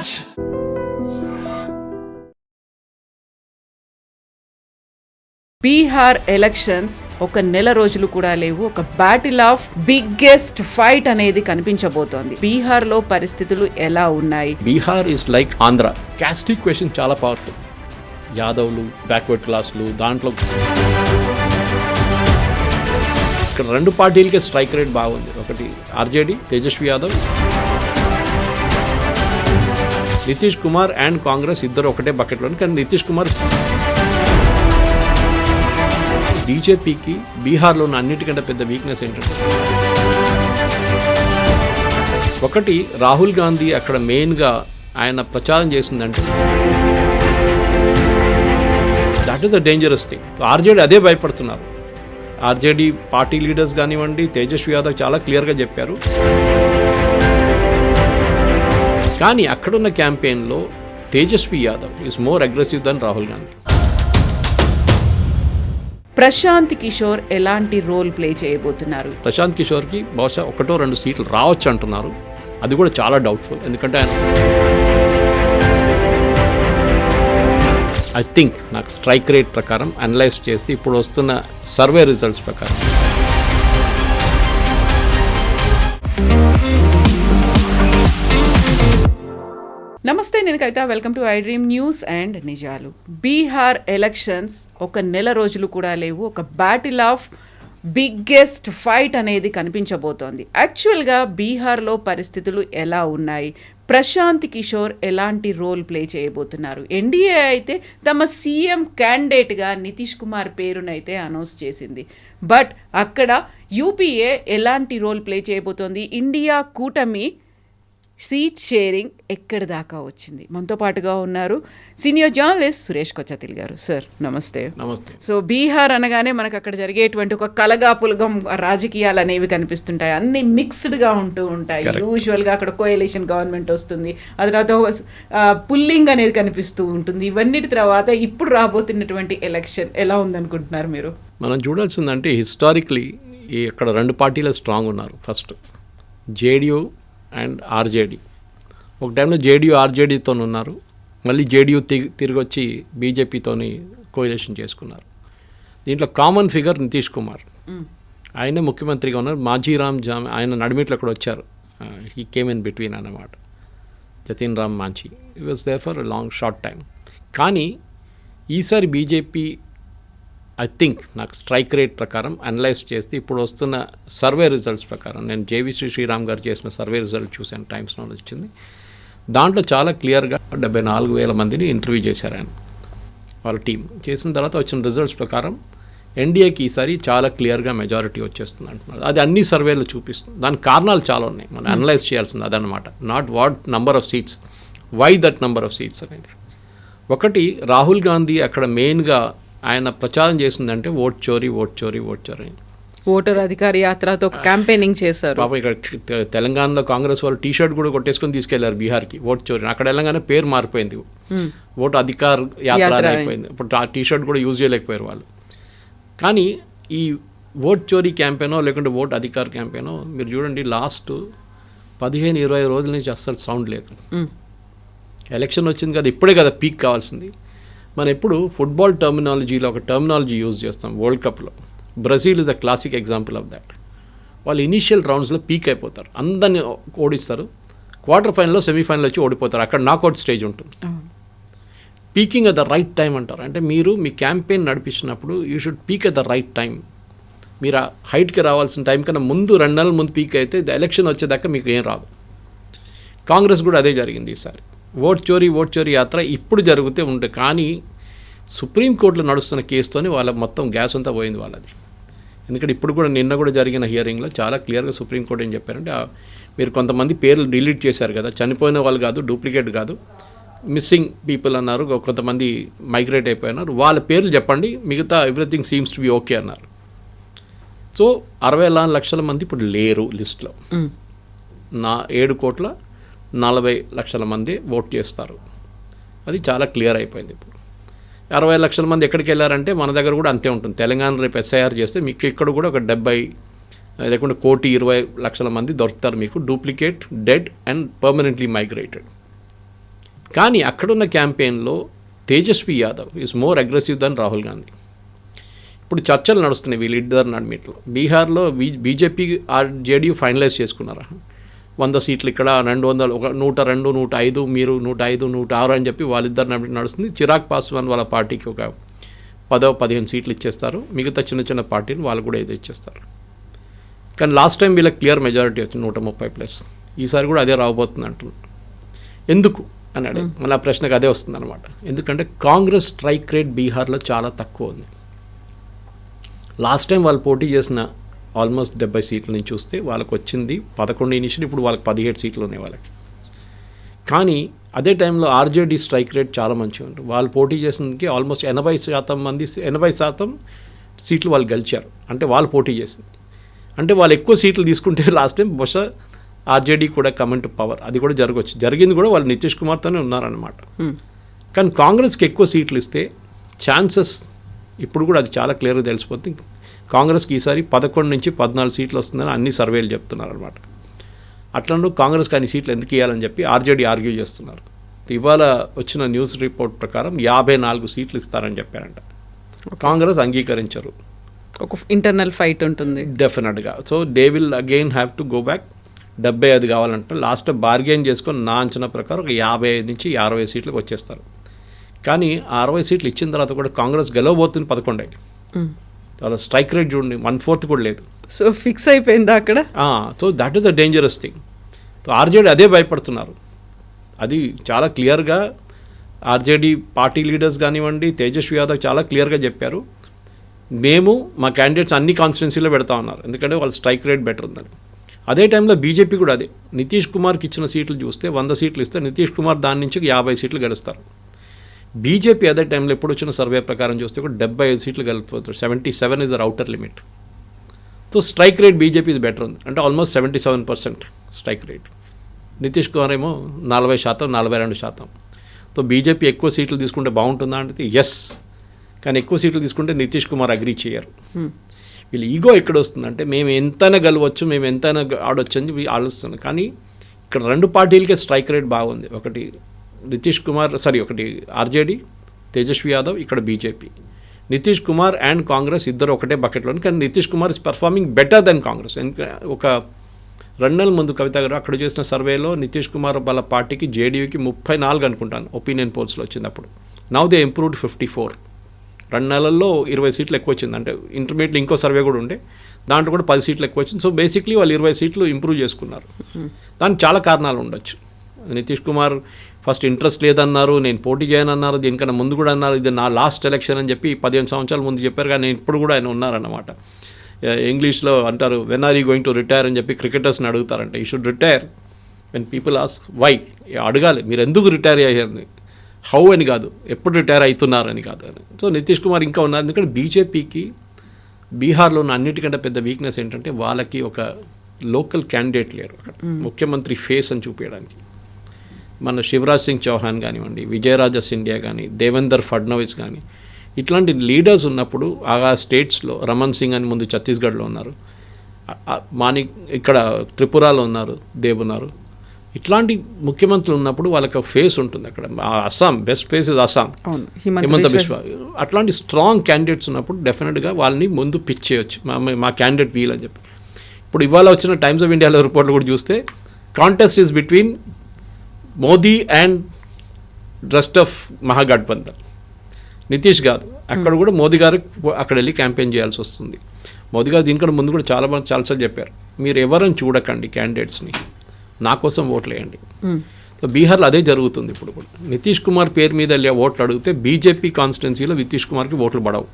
Raj! Bihar elections ఒక నెల రోజులు కూడా లేవు. ఒక బ్యాటిల్ ఆఫ్ బిగ్గెస్ట్ ఫైట్ అనేది కనిపించబోతోంది. బీహార్ లో పరిస్థితులు ఎలా ఉన్నాయి? Bihar is like Andhra. Caste equation చాలా పవర్ఫుల్. యాదవ్లు, బ్యాక్వర్డ్ క్లాసులు, దాంట్లో ఇక్కడ రెండు పార్టీలకే స్ట్రైక్ రేట్ బాగుంది. ఒకటి ఆర్జేడీ, తేజస్వి యాదవ్, నితీష్ కుమార్ అండ్ కాంగ్రెస్ ఇద్దరు ఒకటే బకెట్లోని. కానీ నితీష్ కుమార్ బీజేపీకి బీహార్లో ఉన్న అన్నిటికంటే పెద్ద వీక్నెస్ ఏంటంటే, ఒకటి రాహుల్ గాంధీ అక్కడ మెయిన్గా ఆయన ప్రచారం చేసిందంటే that is the dangerous thing. RJD అదే భయపడుతున్నారు. ఆర్జేడీ పార్టీ లీడర్స్ కానివ్వండి, తేజస్వి యాదవ్ చాలా క్లియర్గా చెప్పారు. కానీ అక్కడున్న క్యాంపెయిన్లో Tejashwi Yadav is more aggressive than Rahul Gandhi. Prashant Kishor ఎలాంటి రోల్ ప్లే చేయబోతున్నారు? ప్రశాంత్ కిషోర్కి బహుశా 1-2 సీట్లు రావచ్చు అంటున్నారు. అది కూడా చాలా డౌట్ఫుల్. ఎందుకంటే ఆయన ఐ థింక్ నాకు స్ట్రైక్ రేట్ ప్రకారం అనలైజ్ చేస్తే ఇప్పుడు వస్తున్న సర్వే రిజల్ట్స్ ప్రకారం నమస్తే, నేను Kavitha. Welcome to iDream news and నిజాలు. బీహార్ ఎలక్షన్స్ ఒక నెల రోజులు కూడా లేవు. ఒక బ్యాటిల్ ఆఫ్ బిగ్గెస్ట్ ఫైట్ అనేది కనిపించబోతోంది. యాక్చువల్గా బీహార్లో పరిస్థితులు ఎలా ఉన్నాయి? ప్రశాంత్ కిషోర్ ఎలాంటి రోల్ ప్లే చేయబోతున్నారు? ఎన్డీఏ అయితే తమ సీఎం క్యాండిడేట్గా నితీష్ కుమార్ పేరునైతే అనౌన్స్ చేసింది. బట్ అక్కడ యూపీఏ ఎలాంటి రోల్ ప్లే చేయబోతోంది? ఇండియా కూటమి సీట్ షేరింగ్ ఎక్కడి దాకా వచ్చింది? మనతో పాటుగా ఉన్నారు సీనియర్ జర్నలిస్ట్ సురేష్ కొచ్చతిల్ గారు. సార్ నమస్తే. నమస్తే. సో బీహార్ అనగానే మనకు అక్కడ జరిగేటువంటి ఒక కలగాపులగం రాజకీయాలు అనేవి కనిపిస్తుంటాయి. అన్ని మిక్స్డ్గా ఉంటూ ఉంటాయి. యూజువల్గా అక్కడ కోయలేషన్ గవర్నమెంట్ వస్తుంది, ఆ తర్వాత పుల్లింగ్ అనేది కనిపిస్తూ ఉంటుంది. ఇవన్నిటి తర్వాత ఇప్పుడు రాబోతున్నటువంటి ఎలక్షన్ ఎలా ఉందనుకుంటున్నారు మీరు? మనం చూడాల్సిందంటే హిస్టారిక్లీ ఇక్కడ రెండు పార్టీలు స్ట్రాంగ్ ఉన్నారు. First JDU and RJD. ఒక టైంలో జేడీయూ ఆర్జేడీతో ఉన్నారు. మళ్ళీ జేడీయూ తిరిగి వచ్చి బీజేపీతోని కోయలేషన్ చేసుకున్నారు. దీంట్లో కామన్ ఫిగర్ నితీష్ కుమార్. ఆయనే ముఖ్యమంత్రిగా ఉన్నారు. మాజీరామ్ జామ్ ఆయన నడిమిట్లో అక్కడ వచ్చారు. హీ కేమ్ ఇన్ బిట్వీన్ అన్నమాట. Jatin Ram Manjhi he was there for long short time. కానీ ఈసారి బీజేపీ ఐ థింక్ నాకు స్ట్రైక్ రేట్ ప్రకారం అనలైజ్ చేస్తే ఇప్పుడు వస్తున్న సర్వే రిజల్ట్స్ ప్రకారం, నేను జేవిసి శ్రీరామ్ గారు చేసిన సర్వే రిజల్ట్ చూశాను, టైమ్స్ నౌ వచ్చింది. దాంట్లో చాలా క్లియర్గా 74,000 మందిని ఇంటర్వ్యూ చేశారు ఆయన. వాళ్ళ టీం చేసిన తర్వాత వచ్చిన రిజల్ట్స్ ప్రకారం ఎన్డీఏకి ఈసారి చాలా క్లియర్గా మెజారిటీ వచ్చేస్తుంది అంటున్నారు. అది అన్ని సర్వేలు చూపిస్తుంది. దానికి కారణాలు చాలా ఉన్నాయి, మనం అనలైజ్ చేయాల్సింది అదనమాట. Not what number of seats, why that number of seats అనేది. ఒకటి రాహుల్ గాంధీ అక్కడ మెయిన్గా ఆయన ప్రచారం చేసిందంటే ఓట్ చోరీ అని. ఓటర్ అధికార యాత్రతో క్యాంపెయినింగ్ చేశారు. పాపం ఇక్కడ తెలంగాణలో కాంగ్రెస్ వాళ్ళు టీషర్ట్ కూడా కొట్టేసుకొని తీసుకెళ్లారు బీహార్కి ఓట్ చోరీ. అక్కడ వెళ్ళగానే పేరు మారిపోయింది, ఓటు అధికార యాత్ర అయిపోయింది. ఇప్పుడు టీషర్ట్ కూడా యూజ్ చేయలేకపోయారు వాళ్ళు. కానీ ఈ ఓట్ చోరీ క్యాంపెయినో లేకుంటే ఓట్ అధికార క్యాంపెయినో మీరు చూడండి, లాస్ట్ 15-20 రోజుల నుంచి అస్సలు సౌండ్ లేదు. ఎలక్షన్ వచ్చింది కదా, ఇప్పుడే కదా పీక్ కావాల్సింది. మనం ఎప్పుడు ఫుట్బాల్ టర్మినాలజీలో ఒక టర్మినాలజీ యూజ్ చేస్తాం. వరల్డ్ కప్లో Brazil is the classic example of that. వాళ్ళు ఇనీషియల్ రౌండ్స్లో పీక్ అయిపోతారు, అందరిని ఓడిస్తారు. క్వార్టర్ ఫైనల్లో, సెమీఫైనల్ వచ్చి ఓడిపోతారు. అక్కడ నాకౌట్ స్టేజ్ ఉంటుంది. Peaking at the right time అంటారు. అంటే మీరు మీ క్యాంపెయిన్ నడిపించినప్పుడు you should peak at the right time. మీరు ఆ హైట్కి రావాల్సిన టైం కన్నా ముందు 2 నెలల ముందు పీక్ అయితే ఎలక్షన్ వచ్చేదాకా మీకు ఏం రాదు. కాంగ్రెస్ కూడా అదే జరిగింది ఈసారి. ఓట్ చోరీ యాత్ర ఇప్పుడు జరిగితే ఉంటే, కానీ సుప్రీంకోర్టులో నడుస్తున్న కేసుతోనే వాళ్ళ మొత్తం గ్యాస్ అంతా పోయింది వాళ్ళది. ఎందుకంటే ఇప్పుడు కూడా నిన్న కూడా జరిగిన హియరింగ్లో చాలా క్లియర్గా సుప్రీంకోర్టు ఏం చెప్పారంటే, మీరు కొంతమంది పేర్లు డిలీట్ చేశారు కదా, చనిపోయిన వాళ్ళు కాదు, డూప్లికేట్ కాదు, మిస్సింగ్ పీపుల్ అన్నారు, కొంతమంది మైగ్రేట్ అయిపోయినారు, వాళ్ళ పేర్లు చెప్పండి, మిగతా everything seems to be okay అన్నారు. సో 64 లక్షల మంది ఇప్పుడు లేరు లిస్ట్లో. 7,40,00,000 మంది ఓట్ చేస్తారు. అది చాలా క్లియర్ అయిపోయింది. ఇప్పుడు 60 లక్షల మంది ఎక్కడికి వెళ్ళారంటే మన దగ్గర కూడా అంతే ఉంటుంది. తెలంగాణ రేపు ఎస్ఐఆర్ చేస్తే మీకు ఇక్కడ కూడా ఒక 70 లేకుంటే 1,20,00,000 మంది దొరుకుతారు మీకు, duplicate, dead and permanently migrated. కానీ అక్కడున్న క్యాంపెయిన్లో Tejashwi Yadav is more aggressive than Rahul Gandhi. ఇప్పుడు చర్చలు నడుస్తున్నాయి వీళ్ళిద్దరు నడిమిట్లో. బీహార్లో బీజేపీ జేడీయూ ఫైనలైజ్ చేసుకున్నారా 100 సీట్లు ఇక్కడ 200 102 105 మీరు 105 106 అని చెప్పి వాళ్ళిద్దరు నడుస్తుంది. చిరాగ్ పాస్వాన్ వాళ్ళ పార్టీకి ఒక 10-15 సీట్లు ఇచ్చేస్తారు. మిగతా చిన్న చిన్న పార్టీలు వాళ్ళు కూడా ఏదో ఇచ్చేస్తారు. కానీ లాస్ట్ టైం వీళ్ళకి క్లియర్ మెజారిటీ వచ్చింది 130+. ఈసారి కూడా అదే రాబోతుంది అంటున్నారు. ఎందుకు అని అడిగి మళ్ళీ ఆ ప్రశ్నకు అదే వస్తుంది అనమాట. ఎందుకంటే కాంగ్రెస్ స్ట్రైక్ రేట్ బీహార్లో చాలా తక్కువ ఉంది. లాస్ట్ టైం వాళ్ళు పోటీ చేసిన ఆల్మోస్ట్ 70 సీట్ల నుంచి చూస్తే వాళ్ళకి వచ్చింది 11 ఇనిషియల్, ఇప్పుడు వాళ్ళకి 17 సీట్లు ఉన్నాయి వాళ్ళకి. కానీ అదే టైంలో ఆర్జేడీ స్ట్రైక్ రేట్ చాలా మంచిగా ఉంటుంది. వాళ్ళు పోటీ చేసిందికి ఆల్మోస్ట్ 80% సీట్లు వాళ్ళు గెలిచారు. అంటే వాళ్ళు పోటీ చేసింది అంటే వాళ్ళు ఎక్కువ సీట్లు తీసుకుంటే లాస్ట్ టైం బహుశా ఆర్జేడీ కూడా కమెంట్ పవర్ అది కూడా జరిగింది కూడా వాళ్ళు నితీష్ కుమార్తోనే ఉన్నారనమాట. కానీ కాంగ్రెస్కి ఎక్కువ సీట్లు ఇస్తే ఛాన్సెస్ ఇప్పుడు కూడా అది చాలా క్లియర్గా తెలిసిపోతుంది. కాంగ్రెస్కి ఈసారి 11 నుంచి 14 సీట్లు వస్తుందని అన్ని సర్వేలు చెప్తున్నారు అనమాట. అట్లా కాంగ్రెస్కి అన్ని సీట్లు ఎందుకు ఇవ్వాలని చెప్పి ఆర్జేడీ ఆర్గ్యూ చేస్తున్నారు. ఇవాళ వచ్చిన న్యూస్ రిపోర్ట్ ప్రకారం 54 సీట్లు ఇస్తారని చెప్పారంట. కాంగ్రెస్ అంగీకరించరు. ఒక ఇంటర్నల్ ఫైట్ ఉంటుంది డెఫినెట్గా. So they will again have to go back. 75 కావాలంటే లాస్ట్ బార్గెన్ చేసుకొని నా అంచనా ప్రకారం ఒక 55 నుంచి 60 సీట్లకు వచ్చేస్తారు. కానీ 60 సీట్లు ఇచ్చిన తర్వాత కూడా కాంగ్రెస్ గెలవబోతుంది 11. అలా స్ట్రైక్ రేట్ చూడండి 1/4 కూడా లేదు. సో ఫిక్స్ అయిపోయిందా అక్కడ? So that is the dangerous thing. So RJD అదే భయపడుతున్నారు. అది చాలా క్లియర్గా ఆర్జేడీ పార్టీ లీడర్స్ కానివ్వండి, తేజస్వి యాదవ్ చాలా క్లియర్గా చెప్పారు, మేము మా క్యాండిడేట్స్ అన్ని కాన్స్టిట్యున్సీలో పెడతా ఉన్నారు ఎందుకంటే వాళ్ళ స్ట్రైక్ రేట్ బెటర్ ఉందని. అదే టైంలో బీజేపీ కూడా అదే. నితీష్ కుమార్కి ఇచ్చిన సీట్లు చూస్తే 100 సీట్లు ఇస్తే నితీష్ కుమార్ దాని నుంచి 50 సీట్లు గెలుస్తారు. బీజేపీ అదే టైంలో ఎప్పుడు వచ్చిన సర్వే ప్రకారం చూస్తే కూడా 75 సీట్లు గెలిపోతారు. 77 is the outer limit. So strike rate BJP ఇది బెటర్ ఉంది. అంటే almost 77% strike rate. Nitish Kumar ఏమో 40%, 42%. సో బీజేపీ ఎక్కువ సీట్లు తీసుకుంటే బాగుంటుందా అంటే ఎస్, కానీ ఎక్కువ సీట్లు తీసుకుంటే నితీష్ కుమార్ అగ్రీ చేయరు. వీళ్ళు ఈగో ఎక్కడ వస్తుందంటే మేము ఎంతైనా గెలవచ్చు, మేము ఎంతైనా ఆడొచ్చు అని ఆలోచిస్తున్నాం. కానీ ఇక్కడ 2 పార్టీలకే స్ట్రైక్ రేట్ బాగుంది. ఒకటి ఆర్జేడీ తేజస్వి యాదవ్, ఇక్కడ బీజేపీ. నితీష్ కుమార్ అండ్ కాంగ్రెస్ ఇద్దరు ఒకటే బకెట్లో. కానీ Nitish Kumar is performing better than Congress. ఒక 2 నెలల ముందు కవిత గారు అక్కడ చేసిన సర్వేలో నితీష్ కుమార్ వాళ్ళ పార్టీకి జేడీయూకి 34 అనుకుంటాను ఒపీనియన్ పోల్స్లో వచ్చింది అప్పుడు. Now they improved 54. 2 నెలల్లో 20 సీట్లు ఎక్కువ వచ్చింది. అంటే ఇంటర్మీడియట్లో ఇంకో సర్వే కూడా ఉండే, దాంట్లో కూడా 10 సీట్లు ఎక్కువ వచ్చింది. సో బేసిక్లీ వాళ్ళు 20 సీట్లు ఇంప్రూవ్ చేసుకున్నారు. దానికి చాలా కారణాలు ఉండొచ్చు. నితీష్ కుమార్ ఫస్ట్ ఇంట్రెస్ట్ లేదన్నారు, నేను పోటీ చేయనన్నారు, దీనికన్నా ముందు కూడా అన్నారు ఇది నా లాస్ట్ ఎలక్షన్ అని చెప్పి 15 సంవత్సరాల ముందు చెప్పారు. కానీ ఇప్పుడు కూడా ఆయన ఉన్నారన్నమాట. ఇంగ్లీష్లో అంటారు when are you going to retire అని చెప్పి క్రికెటర్స్ని అడుగుతారంట. You should retire when people ask why. అడగాలి మీరు ఎందుకు రిటైర్ అయ్యారని, హౌ అని కాదు, ఎప్పుడు రిటైర్ అవుతున్నారని కాదు అని. సో నితీష్ కుమార్ ఇంకా ఉన్నారు. ఎందుకంటే బీజేపీకి బీహార్లో ఉన్న అన్నిటికంటే పెద్ద వీక్నెస్ ఏంటంటే వాళ్ళకి ఒక లోకల్ క్యాండిడేట్ లేరు అక్కడ ముఖ్యమంత్రి ఫేస్ అని చూపించడానికి. మన శివరాజ్ సింగ్ చౌహాన్ కానివ్వండి, విజయరాజ సింధియా కానీ, దేవేందర్ ఫడ్నవీస్ కానీ, ఇట్లాంటి లీడర్స్ ఉన్నప్పుడు ఆ స్టేట్స్లో రమణ్ సింగ్ అని ముందు ఛత్తీస్గఢ్లో ఉన్నారు, ఇక్కడ త్రిపురలో ఉన్నారు, దేవ్ ఉన్నారు. ఇట్లాంటి ముఖ్యమంత్రులు ఉన్నప్పుడు వాళ్ళకి ఒక ఫేస్ ఉంటుంది అక్కడ. Assam best face is Assam, Himanta Biswa. అట్లాంటి స్ట్రాంగ్ క్యాండిడేట్స్ ఉన్నప్పుడు డెఫినెట్గా వాళ్ళని ముందు పిచ్ చేయొచ్చు, మా క్యాండిడేట్ వీల్ అని చెప్పి. ఇప్పుడు ఇవాళ వచ్చిన టైమ్స్ ఆఫ్ ఇండియాలో రిపోర్ట్లు కూడా చూస్తే contest is between Modi and rest of Mahagathbandhan. Nitish కాదు, అక్కడ కూడా మోదీ గారు అక్కడ వెళ్ళి క్యాంపెయిన్ చేయాల్సి వస్తుంది. మోదీ గారు దీనికన్నా ముందు కూడా చాలాసార్లు చెప్పారు, మీరు ఎవరని చూడకండి క్యాండిడేట్స్ని, నా కోసం ఓట్లు వేయండి. సో బీహార్లో అదే జరుగుతుంది. ఇప్పుడు కూడా నితీష్ కుమార్ పేరు మీద ఓట్లు అడిగితే బీజేపీ కాన్స్టిట్యున్సీలో నితీష్ కుమార్కి ఓట్లు పడవు,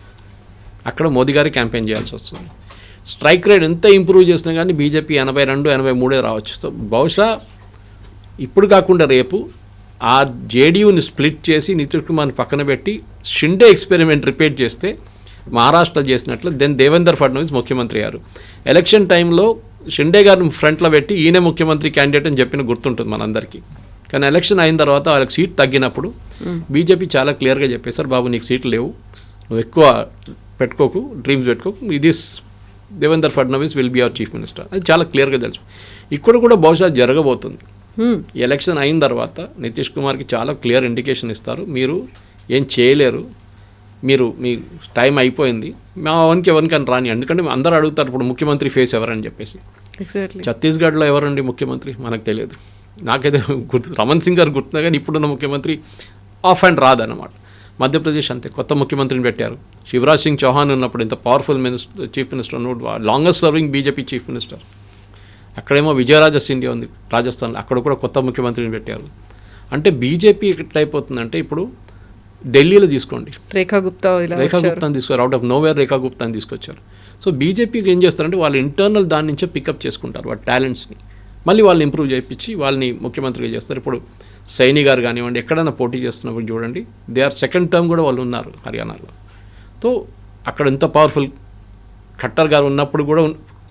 అక్కడ మోదీ గారి క్యాంపెయిన్ చేయాల్సి వస్తుంది. స్ట్రైక్ రేట్ ఎంత ఇంప్రూవ్ చేసినా కానీ బీజేపీ 82, 83 రావచ్చు. సో బహుశా ఇప్పుడు కాకుండా రేపు ఆ జేడీయూని స్ప్లిట్ చేసి నితీష్ కుమార్ని పక్కన పెట్టి షిండే ఎక్స్పెరిమెంట్ రిపీట్ చేస్తే మహారాష్ట్ర చేసినట్లు దెన్ దేవేందర్ ఫడ్నవీస్ ముఖ్యమంత్రి అయ్యారు. ఎలక్షన్ టైంలో షిండే గారిని ఫ్రంట్లో పెట్టి ఈయనే ముఖ్యమంత్రి క్యాండిడేట్ అని చెప్పిన గుర్తుంటుంది మనందరికీ. కానీ ఎలక్షన్ అయిన తర్వాత వాళ్ళకి సీట్ తగ్గినప్పుడు బీజేపీ చాలా క్లియర్గా చెప్పేశారు, బాబు నీకు సీట్లు లేవు, నువ్వు ఎక్కువ పెట్టుకోకు, డ్రీమ్స్ పెట్టుకోకు, ఇది Devendra Fadnavis will be our chief minister. అది చాలా క్లియర్గా తెలుసు. ఇక్కడ కూడా బహుశా జరగబోతుంది. ఈ ఎలక్షన్ అయిన తర్వాత నితీష్ కుమార్కి చాలా క్లియర్ ఇండికేషన్ ఇస్తారు, మీరు ఏం చేయలేరు, మీరు మీ టైం అయిపోయింది, మా ఎవరికి అని రాని. ఎందుకంటే అందరూ అడుగుతారు ఇప్పుడు ముఖ్యమంత్రి ఫేస్ ఎవరని చెప్పేసి. ఎగ్జాక్ట్లీ. ఛత్తీస్గఢ్లో ఎవరండి ముఖ్యమంత్రి మనకు తెలియదు. నాకైతే రమణ్ సింగ్ గారు గుర్తున్నా కానీ ఇప్పుడున్న ముఖ్యమంత్రి ఆఫ్ అండ్ రాదన్నమాట. మధ్యప్రదేశ్ అంతే, కొత్త ముఖ్యమంత్రిని పెట్టారు. శివరాజ్ సింగ్ చౌహాన్ ఉన్నప్పుడు ఇంత powerful chief minister, longest serving BJP chief minister. అక్కడేమో విజయరాజ సింధియా ఉంది రాజస్థాన్లో, అక్కడ కూడా కొత్త ముఖ్యమంత్రిని పెట్టారు. అంటే బీజేపీ ఎట్లయిపోతుందంటే ఇప్పుడు ఢిల్లీలో తీసుకోండి, రేఖా గుప్తాని తీసుకొచ్చారు, అవుట్ ఆఫ్ నోవేర్ రేఖా గుప్తాని తీసుకొచ్చారు. సో బీజేపీకి ఏం చేస్తారంటే వాళ్ళు ఇంటర్నల్ దాని నుంచే పికప్ చేసుకుంటారు వాళ్ళ టాలెంట్స్ని, మళ్ళీ వాళ్ళని ఇంప్రూవ్ చేయించి వాళ్ళని ముఖ్యమంత్రిగా చేస్తారు. ఇప్పుడు సైని గారు కానివ్వండి, ఎక్కడైనా పోటీ చేస్తున్నప్పుడు చూడండి, దే ఆర్ సెకండ్ టర్మ్ కూడా వాళ్ళు ఉన్నారు హర్యానాలో. సో అక్కడ ఎంత పవర్ఫుల్ ఖట్టర్ గారు ఉన్నప్పుడు కూడా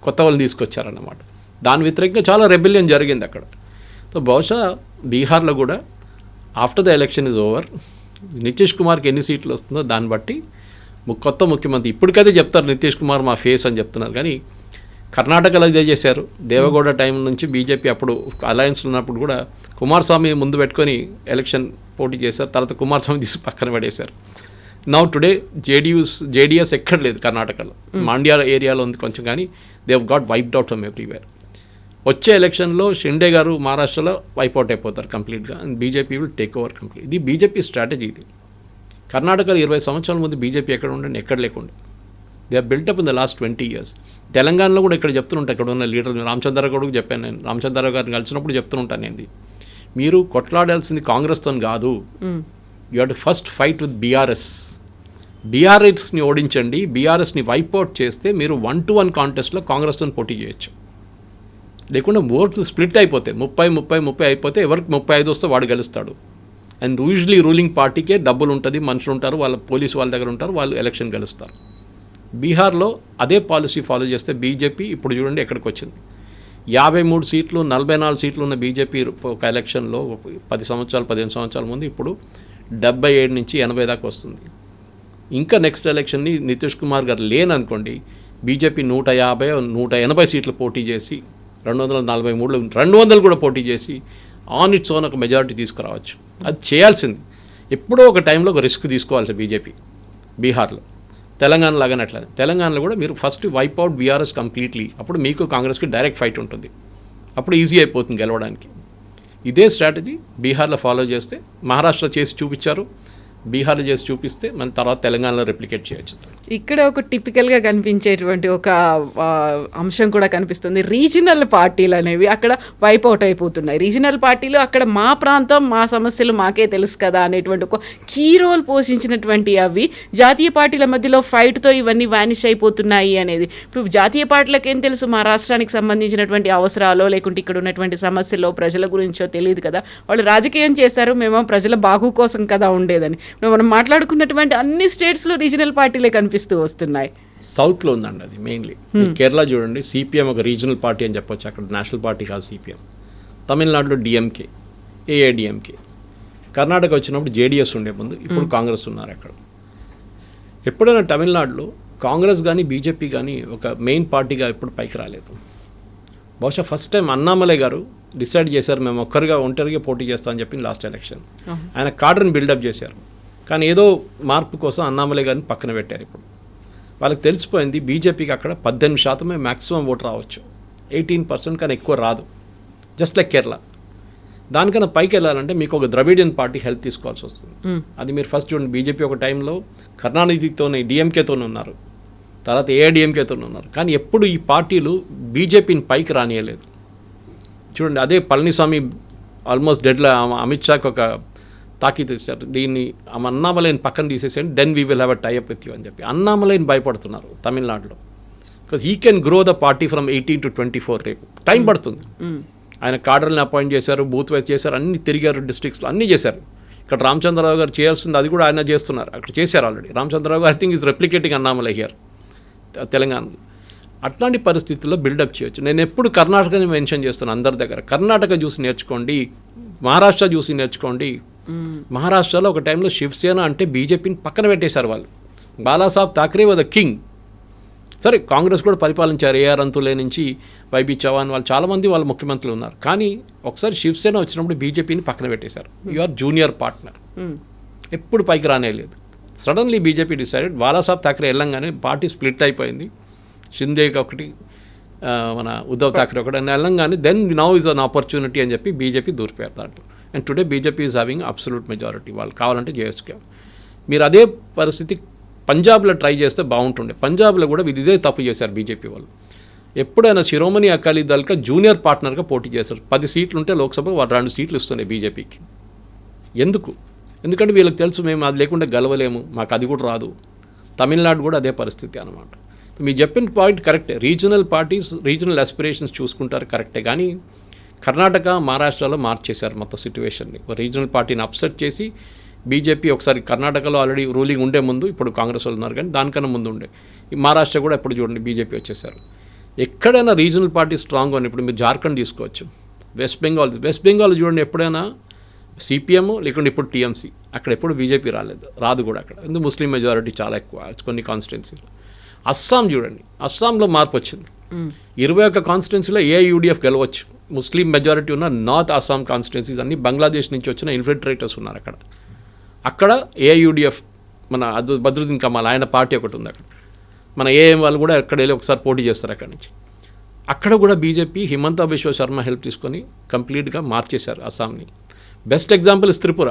కొత్త వాళ్ళు తీసుకొచ్చారన్నమాట. దాని వ్యతిరేకంగా చాలా రెబెలియన్ జరిగింది అక్కడ. సో బహుశా బీహార్లో కూడా after the election is over, Nitish కుమార్కి ఎన్ని సీట్లు వస్తుందో దాన్ని బట్టి కొత్త ముఖ్యమంత్రి, ఇప్పటికైతే చెప్తారు నితీష్ కుమార్ మా ఫేస్ అని చెప్తున్నారు, కానీ కర్ణాటకలో ఇదే చేశారు. దేవగౌడ టైం నుంచి బీజేపీ అప్పుడు అలయన్స్లో ఉన్నప్పుడు కూడా కుమారస్వామి ముందు పెట్టుకొని ఎలక్షన్ పోటీ చేశారు, తర్వాత కుమారస్వామి తీసి పక్కన పడేశారు. నౌ టుడే జేడీఎస్ ఎక్కడ లేదు కర్ణాటకలో, మాండ్యా ఏరియాలో ఉంది కొంచెం, కానీ they have got wiped out from everywhere. వచ్చే ఎలక్షన్లో షిండే గారు మహారాష్ట్రలో వైప్అవుట్ అయిపోతారు కంప్లీట్గా, and BJP will take over complete. ఇది బీజేపీ స్ట్రాటజీ. ఇది కర్ణాటకలో 20 సంవత్సరాల ముందు బీజేపీ ఎక్కడ ఉండండి, ఎక్కడ లేకుండా they are built up in the last 20 years. తెలంగాణలో కూడా ఇక్కడ చెప్తుంటాను, ఇక్కడ ఉన్న లీడర్లు రామచంద్రరావు గారికి చెప్పాను నేను, రామచంద్రరావు గారిని కలిసినప్పుడు చెప్తుంటాను నేను, మీరు కొట్లాడాల్సింది కాంగ్రెస్తో కాదు, you have to first fight with బీఆర్ఎస్ని ఓడించండి. బీఆర్ఎస్ని వైప్అవుట్ చేస్తే మీరు 1-1 కాంటెస్ట్లో కాంగ్రెస్తో పోటీ చేయొచ్చు. లేకుండా ఓట్లు స్ప్లిట్ అయిపోతాయి, 30 అయిపోతే ఎవరికి 35 వస్తే వాడు గెలుస్తాడు. అండ్ యూజువలీ రూలింగ్ పార్టీకే డబ్బులు ఉంటుంది, మనుషులు ఉంటారు, వాళ్ళ పోలీసు వాళ్ళ దగ్గర ఉంటారు, వాళ్ళు ఎలక్షన్ గెలుస్తారు. బీహార్లో అదే పాలసీ ఫాలో చేస్తే బీజేపీ ఇప్పుడు చూడండి ఎక్కడికి వచ్చింది. 53 సీట్లు 44 సీట్లు ఉన్న బీజేపీ ఒక ఎలక్షన్లో 15 సంవత్సరాల ముందు ఇప్పుడు 77 నుంచి 80 దాకా వస్తుంది. ఇంకా నెక్స్ట్ ఎలక్షన్ని నితీష్ కుమార్ గారు లేననుకోండి, బీజేపీ 150-180 సీట్లు పోటీ చేసి 243 200 కూడా పోటీ చేసి ఆన్ ఇట్స్ ఓన్ ఒక మెజారిటీ తీసుకురావచ్చు. అది చేయాల్సింది. ఎప్పుడో ఒక టైంలో ఒక రిస్క్ తీసుకోవాల్సి బీజేపీ బీహార్లో. తెలంగాణ లాగానే అట్లా, తెలంగాణలో కూడా మీరు ఫస్ట్ వైప్అవుట్ బీఆర్ఎస్ కంప్లీట్లీ, అప్పుడు మీకు కాంగ్రెస్కి డైరెక్ట్ ఫైట్ ఉంటుంది, అప్పుడు ఈజీ అయిపోతుంది గెలవడానికి. ఇదే స్ట్రాటజీ బీహార్లో ఫాలో చేస్తే, మహారాష్ట్ర చేసి చూపించారు, బీహార్లో చేసి చూపిస్తే మన తర్వాత తెలంగాణలో రెప్లికేట్ చేయొచ్చు. ఇక్కడ ఒక టిపికల్గా కనిపించేటువంటి ఒక అంశం కూడా కనిపిస్తుంది. రీజనల్ పార్టీలు అనేవి అక్కడ వైప్ అవుట్ అయిపోతున్నాయి. రీజనల్ పార్టీలు అక్కడ మా ప్రాంతం మా సమస్యలు మాకే తెలుసు కదా అనేటువంటి ఒక కీ రోల్ పోషించినటువంటి అవి జాతీయ పార్టీల మధ్యలో ఫైట్తో ఇవన్నీ వానిష్ అయిపోతున్నాయి అనేది. ఇప్పుడు జాతీయ పార్టీలకు ఏం తెలుసు, మా రాష్ట్రానికి సంబంధించినటువంటి అవసరాలో లేకుంటే ఇక్కడ ఉన్నటువంటి సమస్యలో ప్రజల గురించో తెలియదు కదా. వాళ్ళు రాజకీయం చేస్తారు, మేము ప్రజల బాగు కోసం కదా ఉండేదని. ఇప్పుడు మనం మాట్లాడుకున్నటువంటి అన్ని స్టేట్స్లో రీజనల్ పార్టీలే కనిపిస్తూ వస్తున్నాయి. సౌత్లో ఉందండి అది మెయిన్లీ. కేరళ చూడండి, సిపిఎం ఒక రీజనల్ పార్టీ అని చెప్పొచ్చు, అక్కడ నేషనల్ పార్టీ కాదు సిపిఎం. తమిళనాడులో డిఎంకే, ఏఐడిఎంకే. కర్ణాటక వచ్చినప్పుడు జేడీఎస్ ఉండే ముందు, ఇప్పుడు కాంగ్రెస్ ఉన్నారు అక్కడ. ఎప్పుడైనా తమిళనాడులో కాంగ్రెస్ కానీ బీజేపీ కానీ ఒక మెయిన్ పార్టీగా ఎప్పుడు పైకి రాలేదు. బహుశా ఫస్ట్ టైం అన్నామలై గారు డిసైడ్ చేశారు, మేము ఒంటరిగా పోటీ చేస్తామని చెప్పి లాస్ట్ ఎలక్షన్. ఆయన కాడర్ని బిల్డప్ చేశారు, కానీ ఏదో మార్పు కోసం అన్నామలై గారిని పక్కన పెట్టారు. ఇప్పుడు వాళ్ళకి తెలిసిపోయింది బీజేపీకి అక్కడ 18% మ్యాక్సిమం ఓటు రావచ్చు, 18% కన్నా ఎక్కువ రాదు, జస్ట్ లైక్ కేరళ. దానికన్నా పైకి వెళ్ళాలంటే మీకు ఒక ద్రవిడియన్ పార్టీ హెల్ప్ తీసుకోవాల్సి వస్తుంది. అది మీరు ఫస్ట్ చూడండి, బీజేపీ ఒక టైంలో కరుణానిధితోనే డిఎంకేతోనే ఉన్నారు, తర్వాత ఏఐడిఎంకేతోనే ఉన్నారు, కానీ ఎప్పుడు ఈ పార్టీలు బీజేపీని పైకి రానియలేదు. చూడండి, అదే పళనిస్వామి ఆల్మోస్ట్ డెడ్లో అమిత్ షాకి ఒక తాకీదు ఇచ్చారు, దీన్ని అన్నామలైని పక్కన తీసేసేయండి, then we will have a tie up with you అని చెప్పి. అన్నామలైని భయపడుతున్నారు తమిళనాడులో, because he can grow the party from 18 to 24 రేపు టైం పడుతుంది. ఆయన కాడర్ని అపాయింట్ చేశారు, బూత్ వైజ్ చేశారు, అన్ని తిరిగారు, డిస్ట్రిక్ట్స్లో అన్నీ చేశారు. ఇక్కడ రామచంద్రరావు గారు చేయాల్సింది అది కూడా ఆయన చేస్తున్నారు, అక్కడ చేశారు ఆల్రెడీ. రామచంద్రరావు గారు I think is replicating Annamalai here తెలంగాణలో. అట్లాంటి పరిస్థితుల్లో బిల్డప్ చేయొచ్చు. నేను ఎప్పుడు కర్ణాటకని మెన్షన్ చేస్తాను అందరి దగ్గర. కర్ణాటక చూసి నేర్చుకోండి, మహారాష్ట్ర చూసి నేర్చుకోండి. మహారాష్ట్రలో ఒక టైంలో శివసేన అంటే బీజేపీని పక్కన పెట్టేశారు వాళ్ళు. Balasaheb Thackeray was the king. సరే కాంగ్రెస్ కూడా పరిపాలించారు, ఏఆర్ అంతులే నుంచి వైబీ చవాన్ వాళ్ళు చాలామంది వాళ్ళ ముఖ్యమంత్రులు ఉన్నారు. కానీ ఒకసారి శివసేన వచ్చినప్పుడు బీజేపీని పక్కన పెట్టేశారు. యు ఆర్ జూనియర్ పార్ట్నర్, ఎప్పుడు పైకి రానేలేదు. Suddenly BJP decided, Balasaheb Thackeray వెళ్ళంగానే పార్టీ స్ప్లిట్ అయిపోయింది. షిందేకి ఒకటి, మన ఉద్ధవ్ థాకరే ఒకటి అని వెళ్ళంగానే then now is an opportunity అని చెప్పి బీజేపీ దూరిపోయారు దాంట్లో. And today BJP is having absolute majority. వాళ్ళు కావాలంటే చేసుకోవాలి. మీరు అదే పరిస్థితి పంజాబ్లో ట్రై చేస్తే బాగుంటుండే. పంజాబ్లో కూడా ఇదే తప్పు చేశారు బీజేపీ వాళ్ళు. ఎప్పుడైనా శిరోమణి అకాలీ దళ్గా జూనియర్ పార్ట్నర్గా పోటీ చేశారు. 10 సీట్లు ఉంటే లోక్సభ వాళ్ళు 2 సీట్లు ఇస్తున్నాయి బీజేపీకి. ఎందుకు? ఎందుకంటే వీళ్ళకి తెలుసు మేము అది లేకుండా గెలవలేము, మాకు అది కూడా రాదు. తమిళనాడు కూడా అదే పరిస్థితి అనమాట. మీరు చెప్పిన పాయింట్ కరెక్టే. రీజనల్ పార్టీస్ రీజనల్ ఆస్పిరేషన్స్ చూసుకుంటారు కరెక్టే, కానీ కర్ణాటక మహారాష్ట్రలో మార్చేశారు మొత్తం సిచ్యువేషన్ని. రీజనల్ పార్టీని అప్సెట్ చేసి బీజేపీ ఒకసారి కర్ణాటకలో ఆల్రెడీ రూలింగ్ ఉండే ముందు, ఇప్పుడు కాంగ్రెస్ వాళ్ళు ఉన్నారు కానీ దానికన్నా ముందు ఉండే. ఈ మహారాష్ట్ర కూడా ఎప్పుడు చూడండి బీజేపీ వచ్చేసారు. ఎక్కడైనా రీజనల్ పార్టీ స్ట్రాంగ్ అని, ఇప్పుడు మీరు జార్ఖండ్ తీసుకోవచ్చు, వెస్ట్ బెంగాల్ చూడండి, ఎప్పుడైనా సిపిఎం లేకుంటే ఇప్పుడు టీఎంసీ, అక్కడ ఎప్పుడు బీజేపీ రాదు కూడా అక్కడ. ఎందుకు ముస్లిం మెజారిటీ చాలా ఎక్కువ కొన్ని కాన్స్టిట్యున్సీలు. అస్సాం చూడండి, అస్సాంలో మార్పు వచ్చింది. 21 కాన్స్టిట్యున్సీలో ఏఐయుడిఎఫ్ గెలవచ్చు. ముస్లిం మెజారిటీ ఉన్న నార్త్ అస్సాం కాన్స్టిట్యున్సీస్ అన్ని బంగ్లాదేశ్ నుంచి వచ్చిన ఇన్ఫిల్ట్రేటర్స్ ఉన్నారు అక్కడ ఏఐయుడిఎఫ్ మన బద్రుద్దీన్ కమాల్ ఆయన పార్టీ ఒకటి ఉంది అక్కడ. మన ఏఎం వాళ్ళు కూడా ఎక్కడ వెళ్ళి ఒకసారి పోటీ చేస్తారు అక్కడి నుంచి. అక్కడ కూడా బీజేపీ హిమంతా బిశ్వ శర్మ హెల్ప్ తీసుకొని కంప్లీట్గా మార్చేశారు అస్సాంని. Best example is Tripura.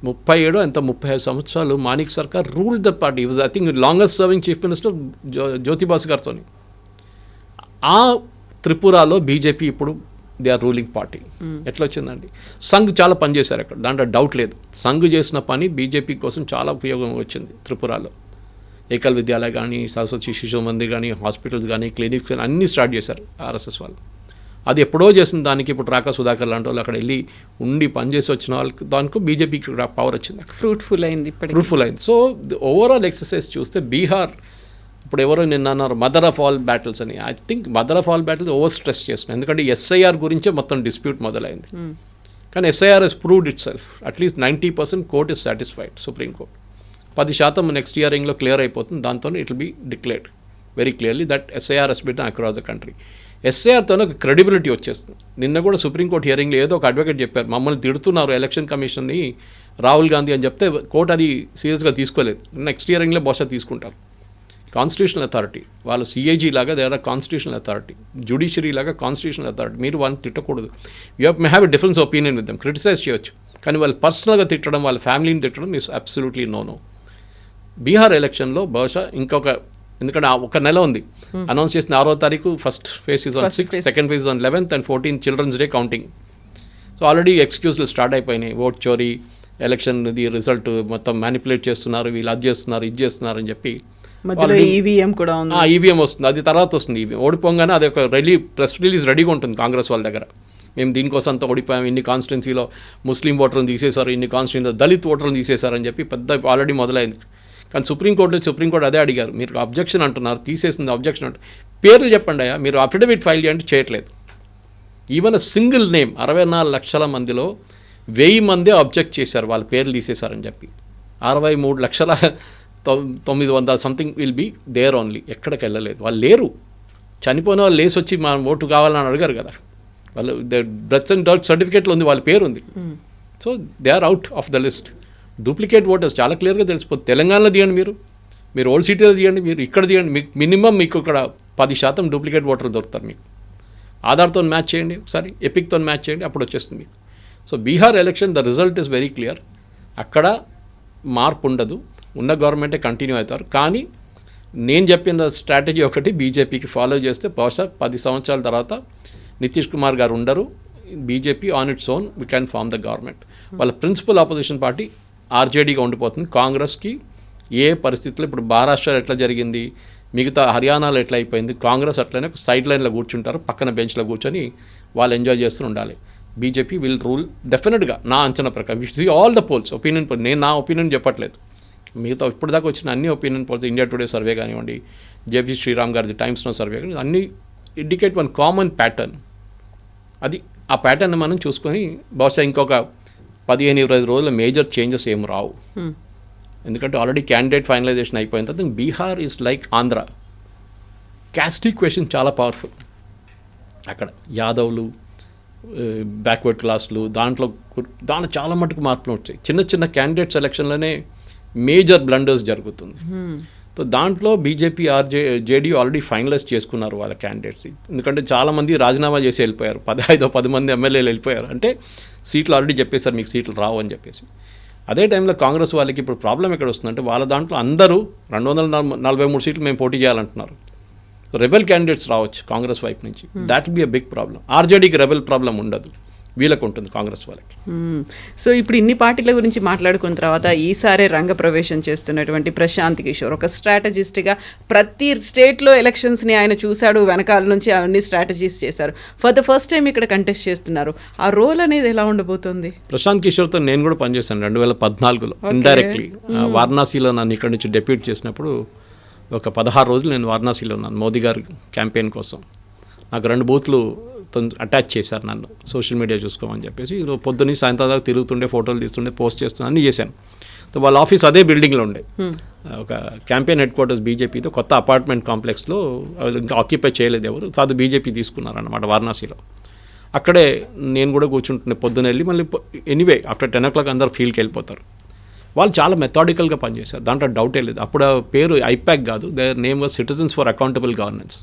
35 సంవత్సరాలు మాణిక్ సర్కార్ ruled the party. Was I think longest serving chief minister Jyoti Basu గారితో. ఆ త్రిపురలో బీజేపీ ఇప్పుడు దే ఆర్ రూలింగ్ పార్టీ. ఎట్లా వచ్చిందండి? సంఘ్ చాలా పనిచేశారు అక్కడ, దాంట్లో డౌట్ లేదు. సంఘ్ చేసిన పని బీజేపీ కోసం చాలా ఉపయోగం వచ్చింది త్రిపురలో. ఏకల్ విద్యాలయ కానీ, సరస్వతి శిశు మందిర్ కానీ, హాస్పిటల్స్ కానీ, క్లినిక్స్ కానీ అన్నీ స్టార్ట్ చేశారు ఆర్ఎస్ఎస్ వాళ్ళు. అది ఎప్పుడో చేసిన దానికి ఇప్పుడు రాకా సుధాకర్ లాంటి వాళ్ళు అక్కడ వెళ్ళి ఉండి పనిచేసి వచ్చిన వాళ్ళకి దానికి బీజేపీకి పవర్ వచ్చింది, ఫ్రూట్ఫుల్ అయింది. సో ఓవరాల్ ఎక్సర్సైజ్ చూస్తే బీహార్ ఇప్పుడు ఎవరో నిన్న అన్నారు మదర్ ఆఫ్ ఆల్ బ్యాటిల్స్ అని. I think mother of all battles over stress చేస్తున్నాయి. ఎందుకంటే ఎస్ఐఆర్ గురించే మొత్తం డిస్ప్యూట్ మొదలైంది. కానీ SIR has proved itself. At least 90% court is satisfied, Supreme Court. 10% next ఇయరింగ్లో క్లియర్ అయిపోతుంది. దాంతో it will be declared very clearly that SIR has been across the country. ఎస్ఐఆర్తోనే ఒక క్రెడిబిలిటీ వచ్చేస్తుంది. నిన్న కూడా సుప్రీంకోర్టు హియరింగ్లో ఏదో ఒక అడ్వకేట్ చెప్పారు, మమ్మల్ని తిడుతున్నారు ఎలక్షన్ కమిషన్ని రాహుల్ గాంధీ అని చెప్తే కోర్టు అది సీరియస్గా తీసుకోలేదు. నెక్స్ట్ ఇయరింగ్లో బహుశా తీసుకుంటారు. కాన్స్టిట్యూషనల్ అథారిటీ వాళ్ళు సిఐజీ లాగా they are constitutional authority, judiciary లాగా కాన్స్టిట్యూషనల్ అథారిటీ. మీరు వాళ్ళని తిట్టకూడదు. You may have a difference opinion with them, criticise చేయొచ్చు, కానీ వాళ్ళు పర్సనల్గా తిట్టడం, వాళ్ళ ఫ్యామిలీని తిట్టడం ఇస్ అబ్సల్యూట్లీ నో. బీహార్ ఎలక్షన్లో బహుశా ఇంకొక, ఎందుకంటే ఒక నెల ఉంది అనౌన్స్ చేసిన 6వ తారీఖు first phase is on 6th, second phase on 11th and 14th children's day counting. So already ఎక్స్క్యూజ్లు స్టార్ట్ అయిపోయినాయి. ఓట్ చోరీ, ఎలక్షన్ రిజల్ట్ మొత్తం మ్యానిపులేట్ చేస్తున్నారు, వీళ్ళు అది చేస్తున్నారు ఇది చేస్తున్నారు అని చెప్పి. ఈవీఎం కూడా ఉంది, ఈవీఎం వస్తుంది, అది తర్వాత వస్తుంది. ఈవీఎం ఓడిపోగానే అది ఒక ప్రెస్ రిలీజ్ రెడీగా ఉంటుంది కాంగ్రెస్ వాళ్ళ దగ్గర. మేము దీనికోసం అంతా ఓడిపోయాం, ఇన్ని కాన్స్టిట్యున్సీలో ముస్లిం ఓటర్లను తీసేశారు, ఇన్ని కాన్స్టిట్యున్సీలో దళిత్ ఓటర్లను తీసేశారని చెప్పి పెద్ద ఆల్రెడీ మొదలైంది. కానీ సుప్రీంకోర్టు అదే అడిగారు, మీరు అబ్జెక్షన్ అంటున్నారు, తీసేసింది అబ్జెక్షన్ అంటారు, పేర్లు చెప్పండి అయ్యా, మీరు అఫిడవిట్ ఫైల్ చేయండి, చేయట్లేదు. ఈవెన్ అ సింగిల్ నేమ్ 64 లక్షల మందిలో 1000 మందే అబ్జెక్ట్ చేశారు, వాళ్ళ పేర్లు తీసేశారని చెప్పి. 63,900 something will be there only. ఎక్కడికి వెళ్ళలేదు, వాళ్ళు లేరు. చనిపోయిన వాళ్ళు లేసి వచ్చి మా ఓటు కావాలని అడిగారు కదా, వాళ్ళు బర్త్ అండ్ డెత్ సర్టిఫికేట్లో ఉంది, వాళ్ళ పేరు ఉంది. So they are out of the list. Duplicate voters చాలా క్లియర్గా తెలిసిపోతుంది. తెలంగాణలో తీయండి, మీరు ఓల్డ్ సిటీలో తీయండి, మీరు ఇక్కడ తీయండి, మీకు మినిమం మీకు ఇక్కడ 10% డూప్లికేట్ ఓటర్లు దొరుకుతారు. మీకు ఆధార్తో మ్యాచ్ చేయండి, ఒకసారి ఎపిక్తో మ్యాచ్ చేయండి, అప్పుడు వచ్చేస్తుంది మీకు. So Bihar election the result is very clear. అక్కడ మార్పు ఉండదు, ఉన్న గవర్నమెంటే కంటిన్యూ అవుతారు. కానీ నేను చెప్పిన స్ట్రాటజీ ఒకటి బీజేపీకి ఫాలో చేస్తే బహుశా 10 సంవత్సరాల తర్వాత నితీష్ కుమార్ గారు ఉండరు. BJP on its own we can form the government. వాళ్ళ ప్రిన్సిపల్ ఆపోజిషన్ పార్టీ ఆర్జేడీగా ఉండిపోతుంది. కాంగ్రెస్కి ఏ పరిస్థితుల్లో ఇప్పుడు మహారాష్ట్రలో ఎట్లా జరిగింది, మిగతా హర్యానాలో ఎట్లా అయిపోయింది, కాంగ్రెస్ అట్లనే సైడ్ లైన్లో కూర్చుంటారు, పక్కన బెంచ్లో కూర్చొని వాళ్ళు ఎంజాయ్ చేస్తూ ఉండాలి. బీజేపీ విల్ రూల్ డెఫినెట్గా, నా అంచనా ప్రకారం. Which see all the polls, opinion poll, నేను నా ఒపీనియన్ చెప్పట్లేదు, మిగతా ఇప్పుడు దాకా వచ్చిన అన్ని opinion polls, India Today survey కానివ్వండి, జేపీ శ్రీరామ్ గారిది టైమ్స్ నౌ సర్వే కానీ, అన్నీ ఇండికేట్ వన్ కామన్ ప్యాటర్న్. అది ఆ ప్యాటర్న్ మనం చూసుకొని బహుశా ఇంకొక 15-20 రోజుల మేజర్ చేంజెస్ ఏం రావు. ఎందుకంటే ఆల్రెడీ క్యాండిడేట్ ఫైనలైజేషన్ అయిపోయిన తర్వాత Bihar is like Andhra. Caste equation చాలా పవర్ఫుల్ అక్కడ. యాదవ్లు, బ్యాక్వర్డ్ క్లాస్లు, దాంట్లో చాలా మటుకు మార్పులు వచ్చాయి. చిన్న చిన్న క్యాండిడేట్ సెలక్షన్లోనే మేజర్ బ్లండర్స్ జరుగుతుంది. సో దాంట్లో బీజేపీ జేడీ ఆల్రెడీ ఫైనలైజ్ చేసుకున్నారు వాళ్ళ క్యాండిడేట్స్. ఎందుకంటే చాలామంది రాజీనామా చేసి వెళ్ళిపోయారు, 10 మంది ఎమ్మెల్యేలు వెళ్ళిపోయారు. అంటే సీట్లు ఆల్రెడీ చెప్పేశారు మీకు సీట్లు రావు అని చెప్పేసి. అదే టైంలో కాంగ్రెస్ వాళ్ళకి ఇప్పుడు ప్రాబ్లం ఎక్కడ వస్తుందంటే వాళ్ళ దాంట్లో అందరూ 243 సీట్లు మేము పోటీ చేయాలంటున్నారు. రెబెల్ క్యాండిడేట్స్ రావచ్చు కాంగ్రెస్ వైపు నుంచి. That be a big problem. ఆర్జేడీకి రెబెల్ ప్రాబ్లం ఉండదు, వీళ్ళకు ఉంటుంది కాంగ్రెస్ వాళ్ళకి. సో ఇప్పుడు ఇన్ని పార్టీల గురించి మాట్లాడుకున్న తర్వాత ఈసారి రంగప్రవేశం చేస్తున్నటువంటి ప్రశాంత్ కిషోర్ ఒక స్ట్రాటజిస్ట్గా ప్రతి స్టేట్లో ఎలక్షన్స్ని ఆయన చూశాడు, వెనకాల నుంచి అవన్నీ స్ట్రాటజీస్ చేశారు. ఫర్ ద ఫస్ట్ టైం ఇక్కడ కంటెస్ట్ చేస్తున్నారు. ఆ రోల్ అనేది ఎలా ఉండబోతుంది? ప్రశాంత్ కిషోర్తో నేను కూడా పనిచేశాను 2014లో ఇండైరెక్ట్లీ. వారణాసిలో నన్ను ఇక్కడి నుంచి డెప్యూట్ చేసినప్పుడు ఒక 16 రోజులు నేను వారణాసిలో ఉన్నాను మోదీ గారి క్యాంపెయిన్ కోసం. నాకు 2 బూత్లు అటాచ్ చేశారు నన్ను, సోషల్ మీడియా చూసుకోమని చెప్పేసి. పొద్దున్న సాయంత్రం దాకా తిరుగుతుండే, ఫోటోలు తీస్తుండే, పోస్ట్ చేస్తుండే అన్నీ చేశాను. సో వాళ్ళ ఆఫీస్ అదే బిల్డింగ్లో ఉండే, ఒక క్యాంపెయిన్ హెడ్ క్వార్టర్స్ బీజేపీతో కొత్త అపార్ట్మెంట్ కాంప్లెక్స్లో, ఇంకా ఆక్యుపై చేయలేదు ఎవరు, సాధు బీజేపీ తీసుకున్నారన్నమాట వారణాసిలో. అక్కడే నేను కూడా కూర్చుంటుండే పొద్దున వెళ్ళి. మళ్ళీ ఎనీవే ఆఫ్టర్ 10 o'clock అందరు ఫీల్డ్కి వెళ్ళిపోతారు. వాళ్ళు చాలా మెథాడికల్గా పనిచేశారు, దాంట్లో డౌటే లేదు. అప్పుడు ఆ పేరు ఐపాక్ కాదు, their name was citizens for accountable governance.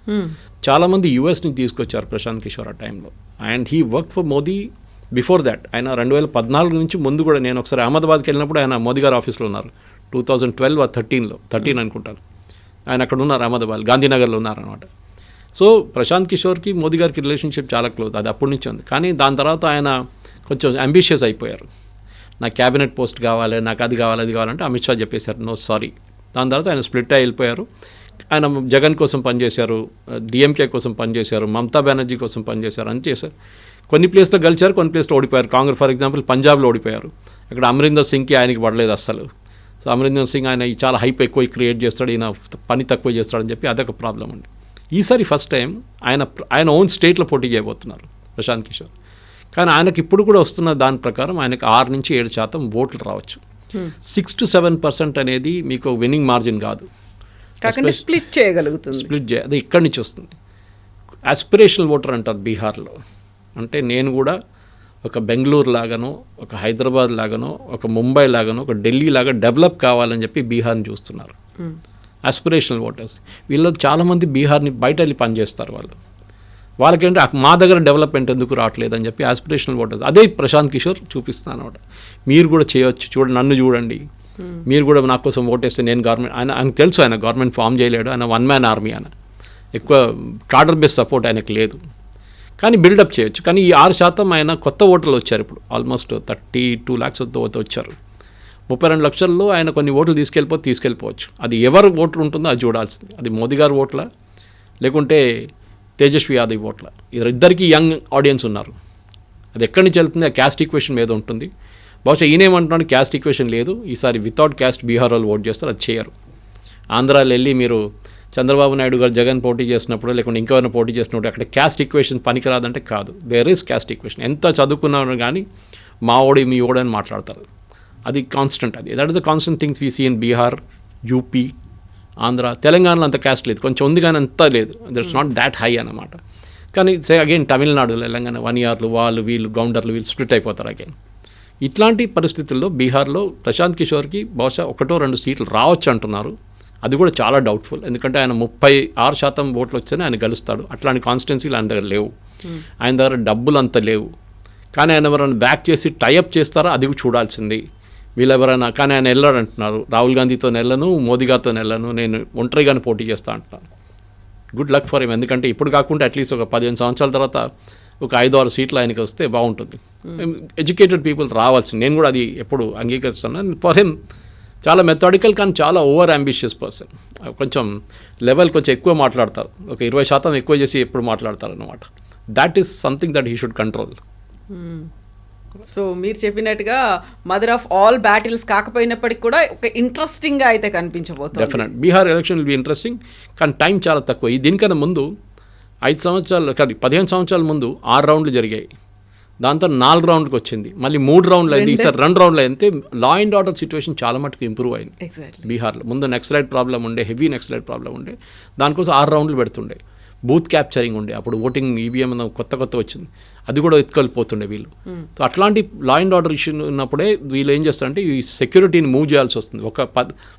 చాలామంది యూఎస్ నుంచి తీసుకొచ్చారు ప్రశాంత్ కిషోర్ ఆ టైంలో. And he work for Modi before that. ఆయన 2014 నుంచి ముందు కూడా, నేను ఒకసారి అహ్మదాబాద్కి వెళ్ళినప్పుడు ఆయన మోదీ గారు ఆఫీస్లో ఉన్నారు. 2012 or 13 అనుకుంటాను. ఆయన అక్కడ ఉన్నారు, అహ్మదాబాద్ గాంధీనగర్లో ఉన్నారనమాట. సో ప్రశాంత్ కిషోర్కి మోదీ గారికి రిలేషన్షిప్ చాలా క్లోజ్, అది అప్పటి నుంచి ఉంది. కానీ దాని తర్వాత ఆయన కొంచెం అంబిషియస్ అయిపోయారు. నాకు క్యాబినెట్ పోస్ట్ కావాలి, నాకు అది కావాలి, అది కావాలంటే అమిత్ షా చెప్పేశారు నో సారీ. దాని తర్వాత ఆయన స్ప్లిట్ అయి వెళ్ళిపోయారు. ఆయన జగన్ కోసం పనిచేశారు, డిఎంకే కోసం పనిచేశారు, మమతా బెనర్జీ కోసం పనిచేశారు, అని చేశారు. కొన్ని ప్లేస్లో గెలిచారు, కొన్ని ప్లేస్లో ఓడిపోయారు. కాంగ్రెస్ ఫర్ ఎగ్జాంపుల్ పంజాబ్లో ఓడిపోయారు. అక్కడ అమరీందర్ సింగ్కి ఆయనకి పడలేదు అస్సలు. సో అమరీందర్ సింగ్ ఆయన చాలా హైప్ ఎక్కువ క్రియేట్ చేస్తాడు, ఈయన పని తక్కువ చేస్తాడని చెప్పి అదొక ప్రాబ్లం ఉంది. ఈసారి ఫస్ట్ టైం ఆయన ఓన్ స్టేట్లో పోటీ చేయబోతున్నారు ప్రశాంత్ కిషోర్. కానీ ఆయనకి ఇప్పుడు కూడా వస్తున్న దాని ప్రకారం ఆయనకు 6 నుంచి 7% ఓట్లు రావచ్చు. 6 to 7% అనేది మీకు విన్నింగ్ మార్జిన్ కాదు, స్ప్లిట్ చేయగలుగుతుంది. అది ఇక్కడి నుంచి వస్తుంది. ఆస్పిరేషనల్ ఓటర్ అంటారు బీహార్లో. అంటే నేను కూడా ఒక బెంగళూరు లాగానో, ఒక హైదరాబాద్ లాగానో, ఒక ముంబై లాగానో, ఒక ఢిల్లీ లాగా డెవలప్ కావాలని చెప్పి బీహార్ని చూస్తున్నారు ఆస్పిరేషనల్ ఓటర్స్. వీళ్ళు చాలామంది బీహార్ని బయట వెళ్ళి పనిచేస్తారు. వాళ్ళకేంటే మా దగ్గర డెవలప్మెంట్ ఎందుకు రావట్లేదని చెప్పి ఆస్పిరేషనల్ ఓటర్స్. అదే ప్రశాంత్ కిషోర్ చూపిస్తాను అనమాట. మీరు కూడా చేయొచ్చు, నన్ను చూడండి, మీరు కూడా నా కోసం ఓటేస్తే నేను గవర్నమెంట్. ఆయనకు తెలుసు ఆయన గవర్నమెంట్ ఫామ్ చేయలేడు, ఆయన 1-man ఆర్మీ. ఆయన ఎక్కువ కాడర్ బేస్ సపోర్ట్ ఆయనకు లేదు, కానీ బిల్డప్ చేయొచ్చు. కానీ ఈ 6% ఆయన కొత్త ఓటర్లు వచ్చారు ఇప్పుడు, ఆల్మోస్ట్ 32 lakhs వచ్చారు. 32 లక్షల్లో ఆయన కొన్ని ఓట్లు తీసుకెళ్ళిపోవచ్చు. అది ఎవరు ఓట్లు ఉంటుందో అది చూడాల్సింది. అది మోదీ గారు ఓట్ల, లేకుంటే తేజస్వి యాదవ్ ఓట్ల. ఇద్దరికి యంగ్ ఆడియన్స్ ఉన్నారు. అది ఎక్కడి నుంచి వెళ్తుంది, ఆ క్యాస్ట్ ఈక్వేషన్ మీద ఉంటుంది. బహుశా ఈయనేమంటున్నాడు, క్యాస్ట్ ఈక్వేషన్ లేదు, ఈసారి వితౌట్ క్యాస్ట్ బీహార్ వాళ్ళు ఓట్ చేస్తారు, అది చేయరు. ఆంధ్రాలో వెళ్ళి మీరు చంద్రబాబు నాయుడు గారు జగన్ పోటీ చేసినప్పుడు, లేకుంటే ఇంకెవరైనా పోటీ చేసినప్పుడు అక్కడ క్యాస్ట్ ఈక్వేషన్ పనికిరాదంటే కాదు, దేర్ ఈస్ క్యాస్ట్ ఈక్వేషన్. ఎంత చదువుకున్నాను కానీ మా ఓడి మీ ఓడి అని మాట్లాడతారు. అది constant. That is the constant things we see in Bihar, UP, Andhra. తెలంగాణలో అంత క్యాస్ట్ లేదు, కొంచెం ఉంది కానీ అంత లేదు. దట్స్ నాట్ దాట్ హై అన్నమాట. కానీ అగైన్ తమిళనాడు, తెలంగాణ 1 year వాళ్ళు వీళ్ళు గౌండర్లు వీళ్ళు స్ప్లిట్ అయిపోతారు అగైన్. ఇట్లాంటి పరిస్థితుల్లో బీహార్లో ప్రశాంత్ కిషోర్కి బహుశా 1-2 సీట్లు రావచ్చు అంటున్నారు. అది కూడా చాలా డౌట్ఫుల్, ఎందుకంటే ఆయన 36% ఓట్లు వచ్చానే ఆయన గెలుస్తాడు. అట్లాంటి కాన్స్టిట్యున్సీలు ఆయన దగ్గర లేవు, ఆయన దగ్గర డబ్బులు అంత లేవు. కానీ ఆయన ఎవరైనా బ్యాక్ చేసి టైఅప్ చేస్తారా అది చూడాల్సింది. వీళ్ళెవరైనా, కానీ ఆయన వెళ్ళాడు అంటున్నారు, రాహుల్ గాంధీతో వెళ్ళను, మోదీ గారితో వెళ్ళను, నేను ఒంటరిగానే పోటీ చేస్తా అంటున్నాను. Good luck for him. ఎందుకంటే ఇప్పుడు కాకుండా అట్లీస్ట్ ఒక 15 సంవత్సరాల తర్వాత ఒక 5-6 సీట్లు ఆయనకి వస్తే బాగుంటుంది. ఎడ్యుకేటెడ్ పీపుల్ రావాల్సింది, నేను కూడా అది ఎప్పుడు అంగీకరిస్తున్నాను. ఫర్ హిమ్ చాలా మెథాడికల్ కానీ చాలా ఓవర్ అంబిషియస్ పర్సన్. కొంచెం లెవెల్ కొంచెం ఎక్కువ మాట్లాడతారు, ఒక 20% ఎక్కువ చేసి ఎప్పుడు మాట్లాడతారు అన్నమాట. That is something that he should control. So మీరు చెప్పినట్టుగా మదర్ ఆఫ్ ఆల్ బ్యాటిల్స్ కాకపోయినప్పటికీ కూడా ఒక ఇంట్రెస్టింగ్గా అయితే కనిపించబోతుంది. Definite Bihar election will be interesting, కానీ టైం చాలా తక్కువ. దీనికన్నా ముందు 5 సంవత్సరాలు కానీ 15 సంవత్సరాల ముందు 6 రౌండ్లు జరిగాయి. దాంతో 4 రౌండ్కి వచ్చింది, మళ్ళీ 3 రౌండ్లు అయింది, ఈసారి 2 రౌండ్లు అయితే లా అండ్ ఆర్డర్ సిచ్యువేషన్ చాలా మటుకు ఇంప్రూవ్ అయింది ఎగ్జాక్ట్లీ. బీహార్లో. ముందు నెక్సలైట్ ప్రాబ్లం ఉండే, హెవీ నెక్సలైట్ ప్రాబ్లం ఉండే, దానికోసం 6 రౌండ్లు పెడుతుండే. బూత్ క్యాప్చరింగ్ ఉండే, అప్పుడు ఓటింగ్ ఈవీఎం కొత్త వచ్చింది, అది కూడా ఎత్తుకెళ్ళిపోతుండే వీళ్ళు. సో అట్లాంటి లా అండ్ ఆర్డర్ ఇష్యూ ఉన్నప్పుడే వీళ్ళు ఏం చేస్తారంటే ఈ సెక్యూరిటీని మూవ్ చేయాల్సి వస్తుంది.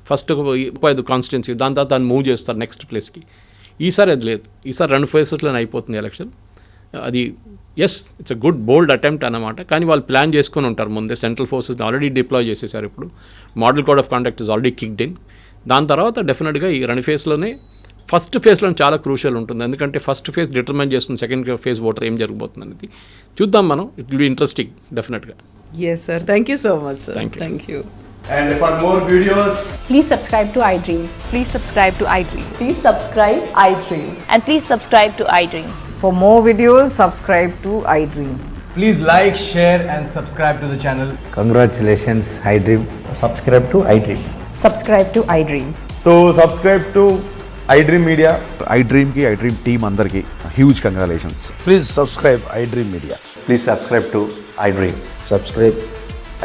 ఫస్ట్ 35 కాన్స్టిట్యున్సీ, దాని తర్వాత దాన్ని మూవ్ చేస్తారు నెక్స్ట్ ప్లేస్కి. ఈసారి అది లేదు, ఈసారి 2 ఫేజెస్లోనే అయిపోతుంది ఎలక్షన్. అది it's a good bold attempt అన్నమాట. కానీ వాళ్ళు ప్లాన్ చేసుకొని ఉంటారు ముందే, సెంట్రల్ ఫోర్సెస్ని ఆల్రెడీ డిప్లాయ్ చేసేసారు. ఇప్పుడు model code of conduct is already kicked in. దాని తర్వాత డెఫినెట్గా ఈ 2 ఫేజ్లోనే ఫస్ట్ ఫేజ్లో చాలా క్రూషియల్ ఉంటుంది, ఎందుకంటే ఫస్ట్ ఫేజ్ డిటర్మైన్ చేస్తుంది సెకండ్ ఫేజ్ ఓటర్ ఏం జరగబోతుంది అనేది. చూద్దాం మనం, ఇట్ విల్ బి ఇంట్రెస్టింగ్ డెఫినెట్గా. Yes sir, thank you so much sir. Thank you. Thank you. And for more videos, Please subscribe to iDream. Please subscribe to iDream. Please subscribe iDream. And please subscribe to iDream. For more videos, subscribe to iDream. please like, share, and subscribe to the channel. Congratulations, iDream. Subscribe to iDream. Subscribe to iDream. So subscribe to iDream Media. iDream की iDream team अंदर की huge congratulations. Please subscribe iDream Media. Please subscribe to iDream. Subscribe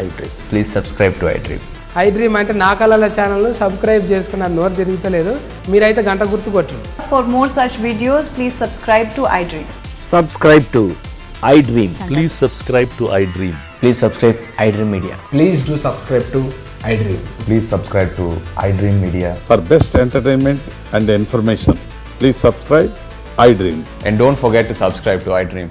iDream. Please subscribe to iDream. iDream అంటే నా కళల channel subscribe చేసుకున్న నోరు తిరుగుతలేదు, మీరైతే గంట గుర్తు కొట్టండి. For more such videos, please subscribe to iDream. Subscribe to iDream. Please subscribe to iDream. Please subscribe iDream Media. Please do subscribe to iDream. Please subscribe to iDream Media. For best entertainment and information, please subscribe iDream. And don't forget to subscribe to iDream.